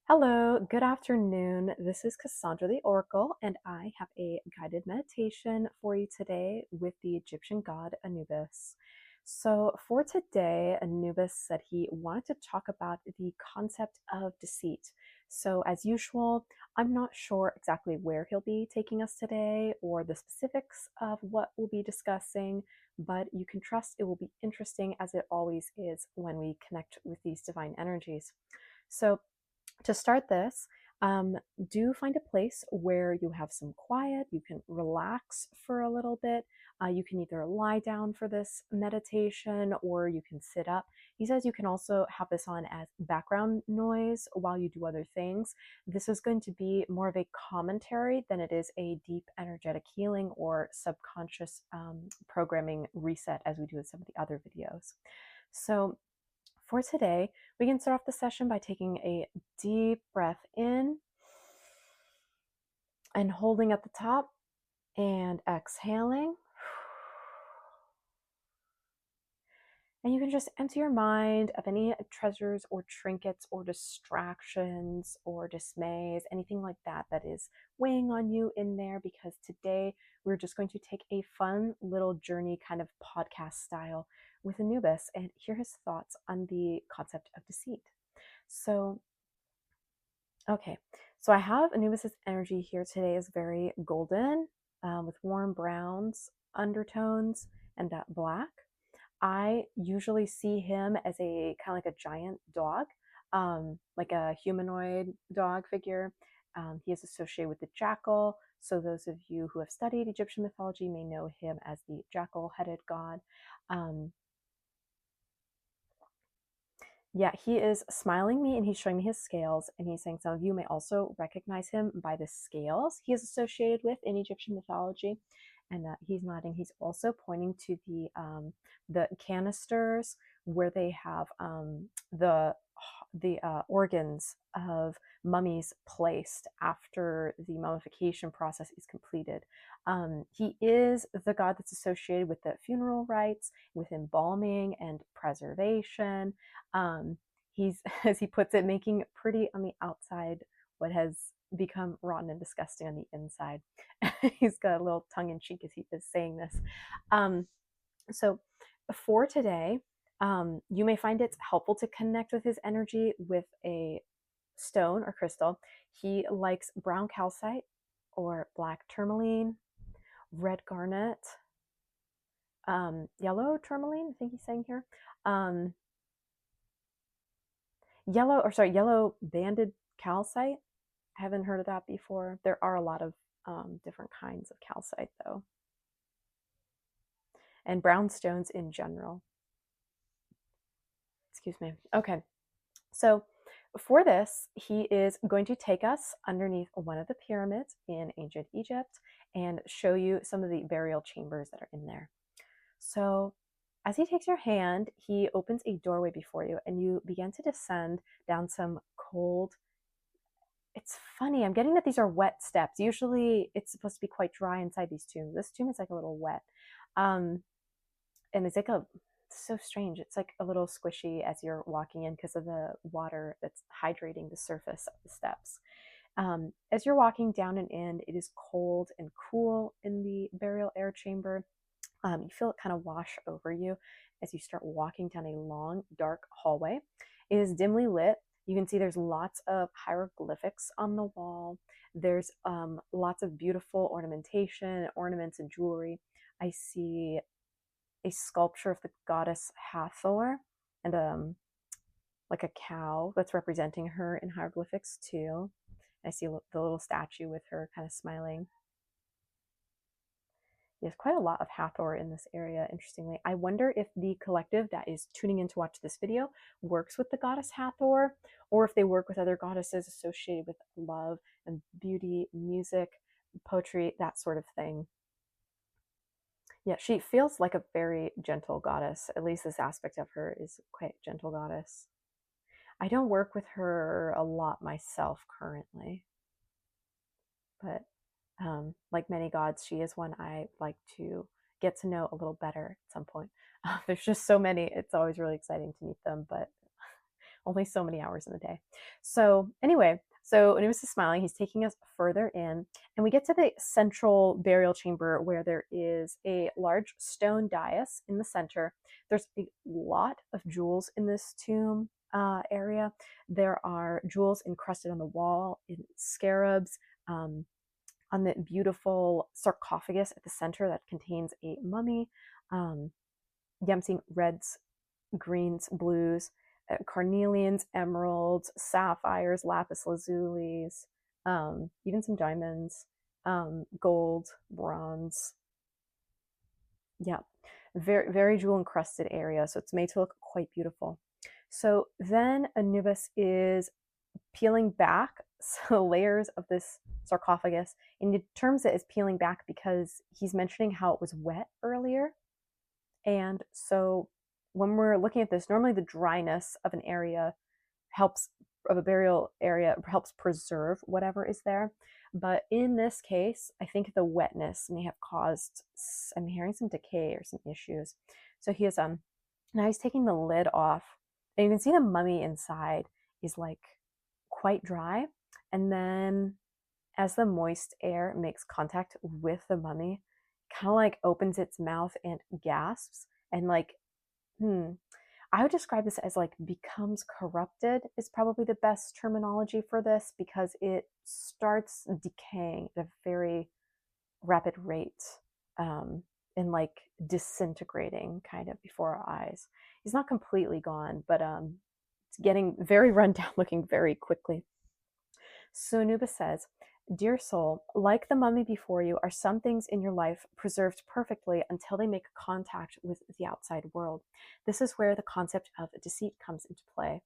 Hello, good afternoon. This is Cassandra the Oracle, and I have a guided meditation for you today with the Egyptian god Anubis. So, for today, Anubis said he wanted to talk about the concept of deceit. So, as usual, I'm not sure exactly where he'll be taking us today or the specifics of what we'll be discussing, but you can trust it will be interesting as it always is when we connect with these divine energies. So, to start this, do find a place where you have some quiet. You can relax for a little bit. You can either lie down for this meditation or you can sit up. He says you can also have this on as background noise while you do other things. This is going to be more of a commentary than it is a deep energetic healing or subconscious programming reset as we do with some of the other videos. So, for today, we can start off the session by taking a deep breath in and holding at the top and exhaling. And you can just empty your mind of any treasures or trinkets or distractions or dismays, anything like that that is weighing on you in there, because today we're just going to take a fun little journey, kind of podcast style, with Anubis and hear his thoughts on the concept of deceit. So, okay, so I have Anubis's energy here today is very golden, with warm browns, undertones, and that black. I usually see him as a kind of like a giant dog, like a humanoid dog figure. He is associated with the jackal. So those of you who have studied Egyptian mythology may know him as the jackal-headed god. Um, Yeah, he is smiling me and he's showing me his scales, and he's saying some of you may also recognize him by the scales he is associated with in Egyptian mythology. And he's nodding. He's also pointing to the canisters where they have the organs of mummies placed after the mummification process is completed. He is the god that's associated with the funeral rites, with embalming and preservation. He's, as he puts it, making pretty on the outside what has become rotten and disgusting on the inside. He's got a little tongue in cheek as he is saying this. Um, so, for today, you may find it helpful to connect with his energy with a stone or crystal. He likes brown calcite or black tourmaline, red garnet, yellow tourmaline, I think he's saying here. Yellow banded calcite. I haven't heard of that before. There are a lot of different kinds of calcite, though, and brown stones in general. Excuse me. Okay, so for this, he is going to take us underneath one of the pyramids in ancient Egypt and show you some of the burial chambers that are in there. So, as he takes your hand, he opens a doorway before you, and you begin to descend down some cold. It's funny, I'm getting that these are wet steps. Usually it's supposed to be quite dry inside these tombs. This tomb is like a little wet. Um, and it's like so strange. It's like a little squishy as you're walking in because of the water that's hydrating the surface of the steps. As you're walking down and in, it is cold and cool in the burial air chamber. You feel it kind of wash over you as you start walking down a long, dark hallway. It is dimly lit. You can see there's lots of hieroglyphics on the wall. There's lots of beautiful ornamentation, ornaments, and jewelry. I see a sculpture of the goddess Hathor and like a cow that's representing her in hieroglyphics too. I see the little statue with her kind of smiling. There's quite a lot of Hathor in this area, interestingly. I wonder if the collective that is tuning in to watch this video works with the goddess Hathor, or if they work with other goddesses associated with love and beauty, music, poetry, that sort of thing. Yeah, she feels like a very gentle goddess. At least this aspect of her is quite a gentle goddess. I don't work with her a lot myself currently, but like many gods, she is one I like to get to know a little better at some point. There's just so many. It's always really exciting to meet them, but Only so many hours in the day. So anyway, so Anubis is smiling. He's taking us further in, and we get to the central burial chamber where there is a large stone dais in the center. There's a lot of jewels in this tomb area. There are jewels encrusted on the wall, in scarabs, on the beautiful sarcophagus at the center that contains a mummy. Yeah, I'm seeing reds, greens, blues, carnelians, emeralds, sapphires, lapis lazulis, even some diamonds, gold, bronze. Yeah, very, very jewel encrusted area. So it's made to look quite beautiful. So then Anubis is peeling back so layers of this sarcophagus, and he terms it as peeling back because he's mentioning how it was wet earlier. And so when we're looking at this, normally the dryness of an area helps, of a burial area, helps preserve whatever is there. But in this case, I think the wetness may have caused, I'm hearing some decay or some issues. So he is now he's taking the lid off, and you can see the mummy inside is like quite dry. And then as the moist air makes contact with the mummy, kind of like opens its mouth and gasps, and like, I would describe this as like becomes corrupted is probably the best terminology for this, because it starts decaying at a very rapid rate, and like disintegrating kind of before our eyes. He's not completely gone, but it's getting very run down, looking very quickly. So Anubis says, "Dear soul, like the mummy before you, are some things in your life preserved perfectly until they make contact with the outside world. This is where the concept of deceit comes into play.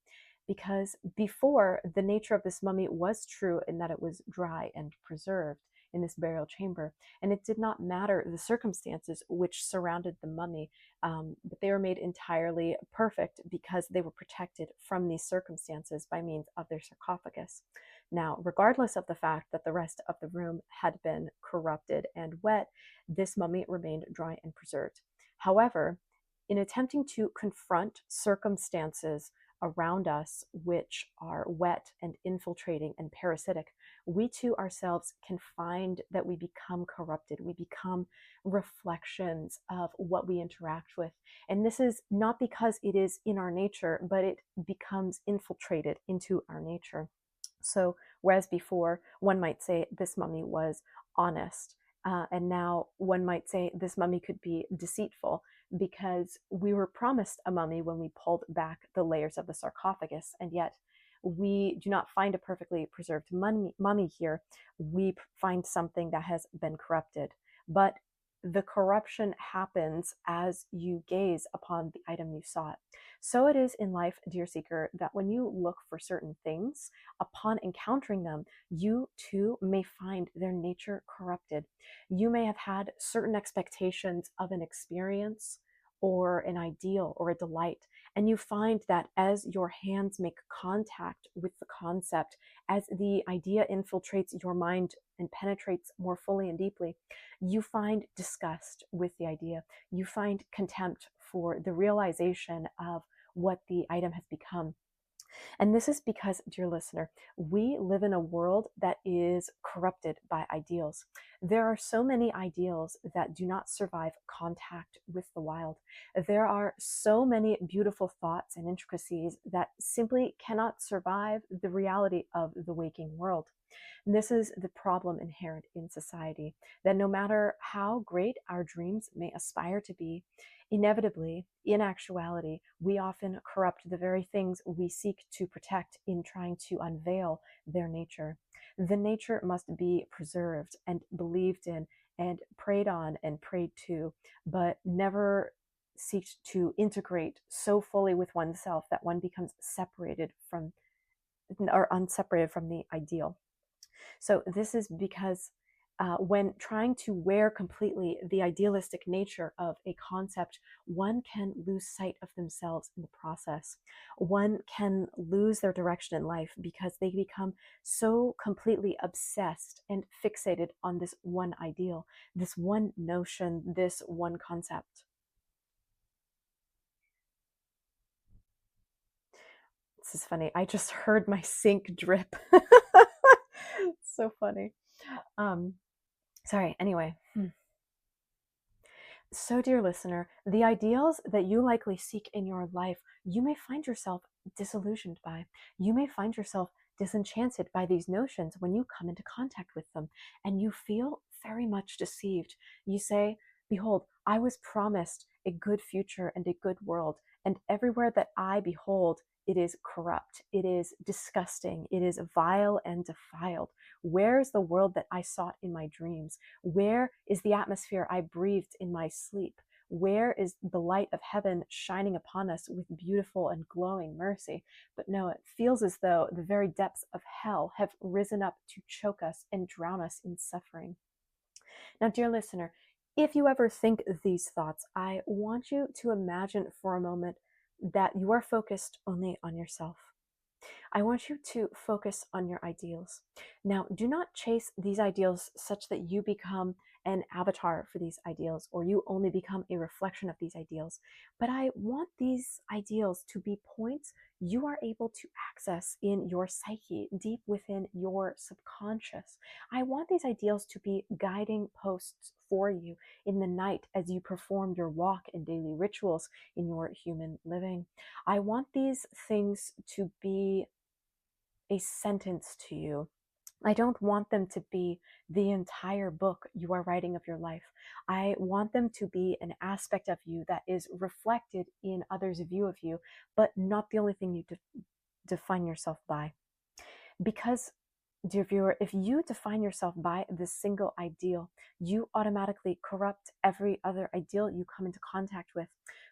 Because before, the nature of this mummy was true in that it was dry and preserved in this burial chamber, and it did not matter the circumstances which surrounded the mummy, but they were made entirely perfect because they were protected from these circumstances by means of their sarcophagus. Now, regardless of the fact that the rest of the room had been corrupted and wet, this mummy remained dry and preserved. However, in attempting to confront circumstances around us which are wet and infiltrating and parasitic, we too ourselves can find that we become corrupted. We become reflections of what we interact with. And this is not because it is in our nature, but it becomes infiltrated into our nature. So whereas before one might say this mummy was honest, and now one might say this mummy could be deceitful, because we were promised a mummy when we pulled back the layers of the sarcophagus, and yet we do not find a perfectly preserved mummy here. We find something that has been corrupted. But the corruption happens as you gaze upon the item you sought. So it is in life, dear seeker, that when you look for certain things, upon encountering them, you too may find their nature corrupted. You may have had certain expectations of an experience or an ideal or a delight, and you find that as your hands make contact with the concept, as the idea infiltrates your mind and penetrates more fully and deeply, you find disgust with the idea. You find contempt for the realization of what the item has become. And this is because, dear listener, we live in a world that is corrupted by ideals. There are so many ideals that do not survive contact with the wild. There are so many beautiful thoughts and intricacies that simply cannot survive the reality of the waking world. This is the problem inherent in society, that no matter how great our dreams may aspire to be, inevitably, in actuality, we often corrupt the very things we seek to protect in trying to unveil their nature. The nature must be preserved and believed in and preyed on and prayed to, but never seek to integrate so fully with oneself that one becomes separated from or unseparated from the ideal. So this is because when trying to wear completely the idealistic nature of a concept, one can lose sight of themselves in the process. One can lose their direction in life because they become so completely obsessed and fixated on this one ideal, this one notion, this one concept. This is funny. I just heard my sink drip. So funny. Sorry. Anyway. So, dear listener, the ideals that you likely seek in your life, you may find yourself disillusioned by. You may find yourself disenchanted by these notions when you come into contact with them, and you feel very much deceived. You say, "Behold, I was promised a good future and a good world, and everywhere that I behold, it is corrupt, it is disgusting, it is vile and defiled. Where is the world that I sought in my dreams? Where is the atmosphere I breathed in my sleep? Where is the light of heaven shining upon us with beautiful and glowing mercy?" But no, it feels as though the very depths of hell have risen up to choke us and drown us in suffering. Now, dear listener, if you ever think these thoughts, I want you to imagine for a moment that you are focused only on yourself. I want you to focus on your ideals. Now, do not chase these ideals such that you become an avatar for these ideals or you only become a reflection of these ideals. But I want these ideals to be points you are able to access in your psyche, deep within your subconscious. I want these ideals to be guiding posts for you in the night as you perform your walk and daily rituals in your human living. I want these things to be a sentence to you. I don't want them to be the entire book you are writing of your life. I want them to be an aspect of you that is reflected in others' view of you, but not the only thing you define yourself by. Because, dear viewer, if you define yourself by this single ideal, you automatically corrupt every other ideal you come into contact with.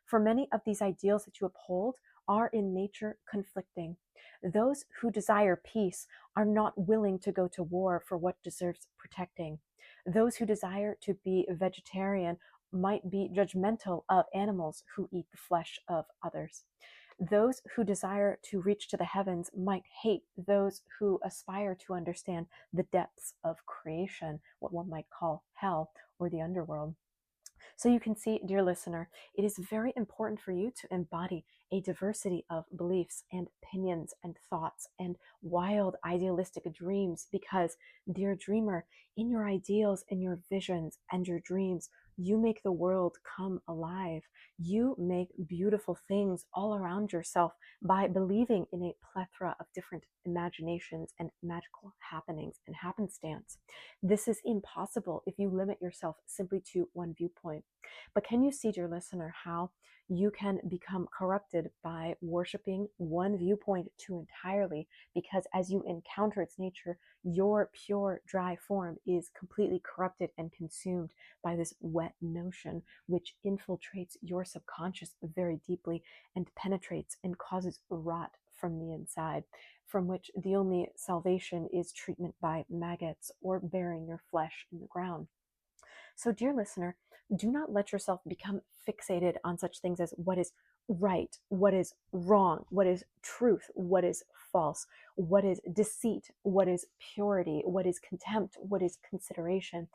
For many of these ideals that you uphold are in nature conflicting. Those who desire peace are not willing to go to war for what deserves protecting. Those who desire to be vegetarian might be judgmental of animals who eat the flesh of others. Those who desire to reach to the heavens might hate those who aspire to understand the depths of creation, what one might call hell or the underworld. So you can see, dear listener, it is very important for you to embody a diversity of beliefs and opinions and thoughts and wild idealistic dreams because, dear dreamer, in your ideals and your visions and your dreams, you make the world come alive. You make beautiful things all around yourself by believing in a plethora of different imaginations and magical happenings and happenstance. This is impossible if you limit yourself simply to one viewpoint. But can you see, dear listener, how you can become corrupted by worshiping one viewpoint too entirely? Because as you encounter its nature, your pure, dry form is completely corrupted and consumed by this wet notion, which infiltrates your subconscious very deeply and penetrates and causes rot from the inside, from which the only salvation is treatment by maggots or burying your flesh in the ground. So, dear listener, do not let yourself become fixated on such things as what is right, what is wrong, what is truth, what is false, what is deceit, what is purity, what is contempt, what is consideration.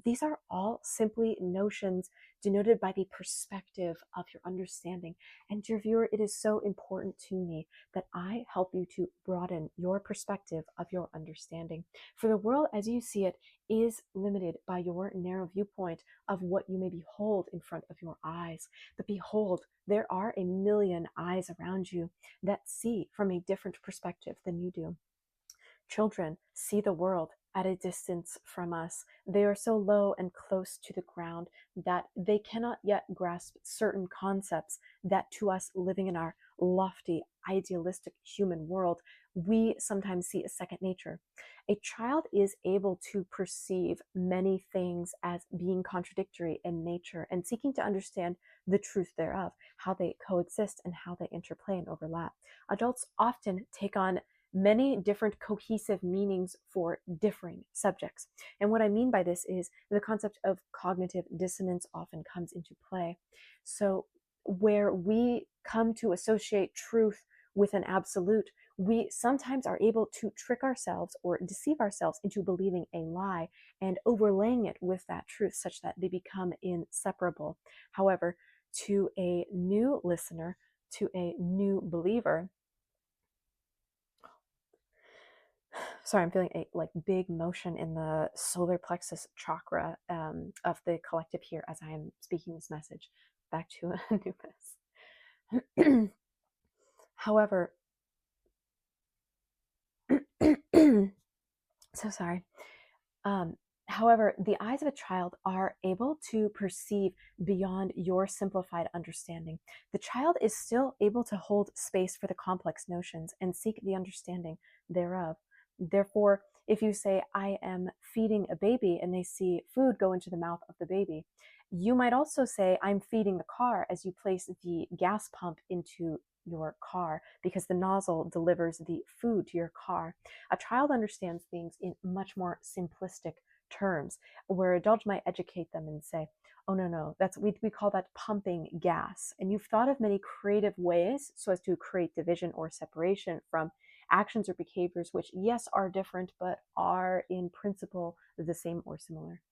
These are all simply notions denoted by the perspective of your understanding. And dear viewer, it is so important to me that I help you to broaden your perspective of your understanding. For the world as you see it is limited by your narrow viewpoint of what you may behold in front of your eyes. But behold, there are a million eyes around you that see from a different perspective than you do. Children see the world at a distance from us. They are so low and close to the ground that they cannot yet grasp certain concepts that to us living in our lofty, idealistic human world, we sometimes see as second nature. A child is able to perceive many things as being contradictory in nature and seeking to understand the truth thereof, how they coexist and how they interplay and overlap. Adults often take on many different cohesive meanings for differing subjects. And what I mean by this is the concept of cognitive dissonance often comes into play. So where we come to associate truth with an absolute, we sometimes are able to trick ourselves or deceive ourselves into believing a lie and overlaying it with that truth such that they become inseparable. However, to a new listener, to a new believer, Sorry, I'm feeling a like big motion in the solar plexus chakra of the collective here as I am speaking this message back to Anubis. However, so sorry. Um, However, the eyes of a child are able to perceive beyond your simplified understanding. The child is still able to hold space for the complex notions and seek the understanding thereof. Therefore, if you say, I am feeding a baby, and they see food go into the mouth of the baby, you might also say, I'm feeding the car, as you place the gas pump into your car because the nozzle delivers the food to your car. A child understands things in much more simplistic terms, where adults might educate them and say, oh no, that's we call that pumping gas. And you've thought of many creative ways so as to create division or separation from actions or behaviors which, yes, are different, but are in principle the same or similar.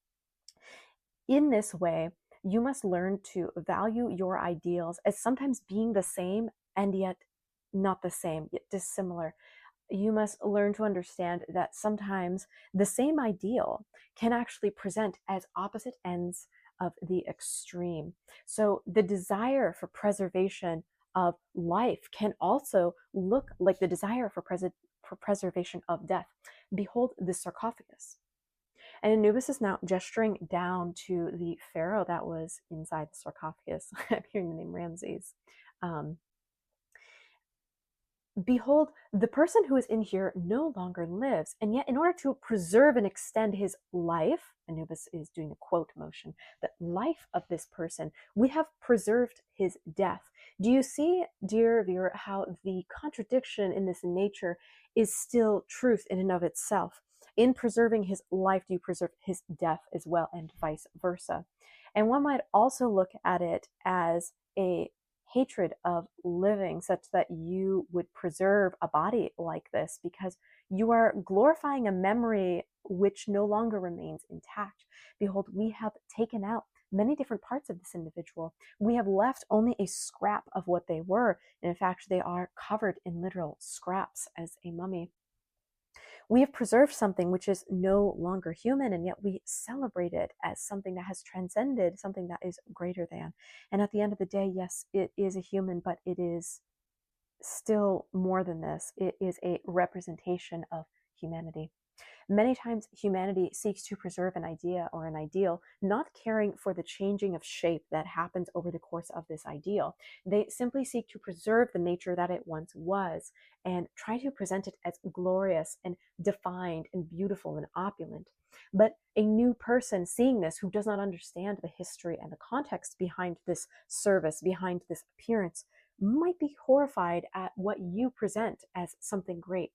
In this way, you must learn to value your ideals as sometimes being the same and yet not the same, yet dissimilar. You must learn to understand that sometimes the same ideal can actually present as opposite ends of the extreme. So the desire for preservation of life can also look like the desire for preservation of death. Behold the sarcophagus. And Anubis is now gesturing down to the pharaoh that was inside the sarcophagus. I'm hearing the name Ramses. Um, Behold, the person who is in here no longer lives, and yet in order to preserve and extend his life, Anubis is doing a quote motion, the life of this person, we have preserved his death. Do you see, dear viewer, how the contradiction in this nature is still truth in and of itself? In preserving his life, do you preserve his death as well, and vice versa? And one might also look at it as a hatred of living, such that you would preserve a body like this because you are glorifying a memory which no longer remains intact. Behold, we have taken out many different parts of this individual. We have left only a scrap of what they were, and in fact, they are covered in literal scraps as a mummy. We have preserved something which is no longer human, and yet we celebrate it as something that has transcended, something that is greater than. And at the end of the day, yes, it is a human, but it is still more than this. It is a representation of humanity. Many times humanity seeks to preserve an idea or an ideal, not caring for the changing of shape that happens over the course of this ideal. They simply seek to preserve the nature that it once was and try to present it as glorious and defined and beautiful and opulent. But a new person seeing this who does not understand the history and the context behind this service, behind this appearance, might be horrified at what you present as something great.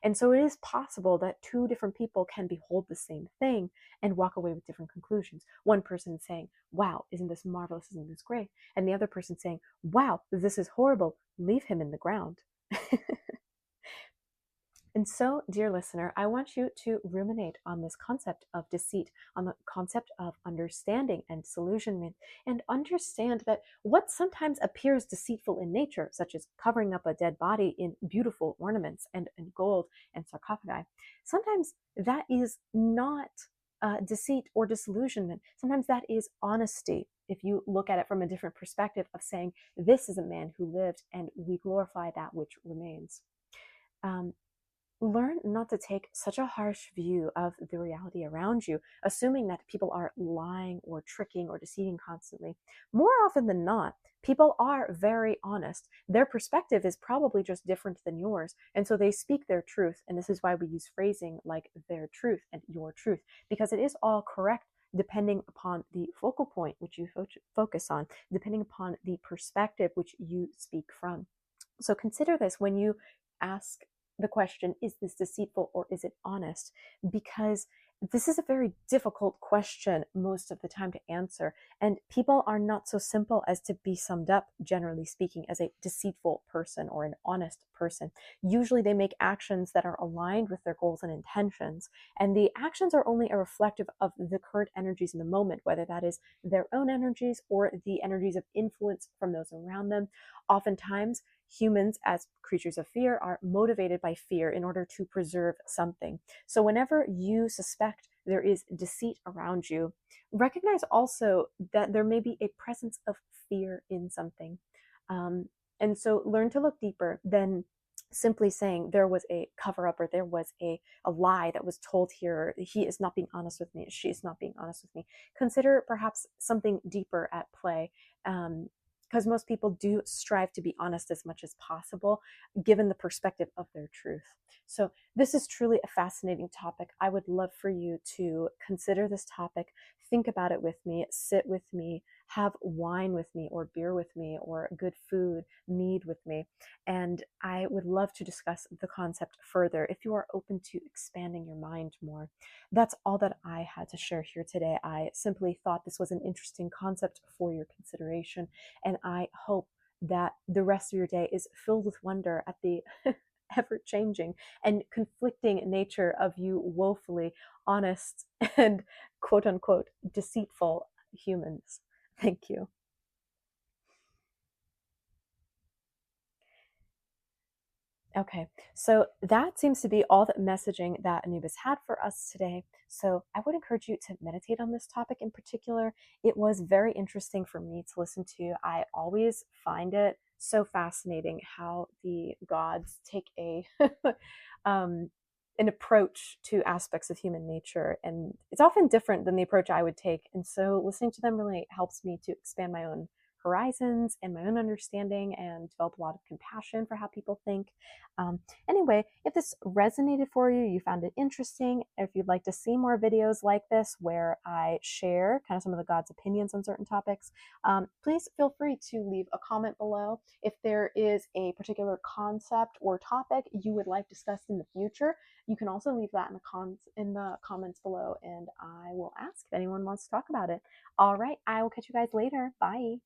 And so it is possible that two different people can behold the same thing and walk away with different conclusions. One person saying, wow, isn't this marvelous? Isn't this great? And the other person saying, wow, this is horrible. Leave him in the ground. And so, dear listener, I want you to ruminate on this concept of deceit, on the concept of understanding and disillusionment, and understand that what sometimes appears deceitful in nature, such as covering up a dead body in beautiful ornaments and gold and sarcophagi, sometimes that is not deceit or disillusionment. Sometimes that is honesty. If you look at it from a different perspective of saying, this is a man who lived and we glorify that which remains. Learn not to take such a harsh view of the reality around you, assuming that people are lying or tricking or deceiving constantly. More often than not, people are very honest. Their perspective is probably just different than yours, and so they speak their truth. And this is why we use phrasing like their truth and your truth, because it is all correct depending upon the focal point which you focus on, depending upon the perspective which you speak from. So consider this when you ask the question, is this deceitful or is it honest? Because this is a very difficult question most of the time to answer. And people are not so simple as to be summed up, generally speaking, as a deceitful person or an honest person. Usually they make actions that are aligned with their goals and intentions. And the actions are only a reflective of the current energies in the moment, whether that is their own energies or the energies of influence from those around them. Oftentimes, humans, as creatures of fear, are motivated by fear in order to preserve something. So whenever you suspect there is deceit around you, recognize also that there may be a presence of fear in something. Um, and so learn to look deeper than simply saying there was a cover up, or there was a lie that was told here. He is not being honest with me. She is not being honest with me. Consider perhaps something deeper at play. Because most people do strive to be honest as much as possible, given the perspective of their truth. So, this is truly a fascinating topic. I would love for you to consider this topic, think about it with me, sit with me, have wine with me, or beer with me, or good food, mead with me. And I would love to discuss the concept further if you are open to expanding your mind more. That's all that I had to share here today. I simply thought this was an interesting concept for your consideration, and I hope that the rest of your day is filled with wonder at the ever changing and conflicting nature of you woefully honest and quote unquote deceitful humans. Thank you. Okay, so that seems to be all the messaging that Anubis had for us today. So I would encourage you to meditate on this topic in particular. It was very interesting for me to listen to. I always find it so fascinating how the gods take a um, an approach to aspects of human nature, and it's often different than the approach I would take. And so listening to them really helps me to expand my own horizons and my own understanding and develop a lot of compassion for how people think. um, anyway, if this resonated for you, you found it interesting, if you'd like to see more videos like this where I share kind of some of the God's opinions on certain topics, please feel free to leave a comment below. If there is a particular concept or topic you would like discussed in the future, you can also leave that in the comments below, and I will ask if anyone wants to talk about it. All right, I will catch you guys later. Bye.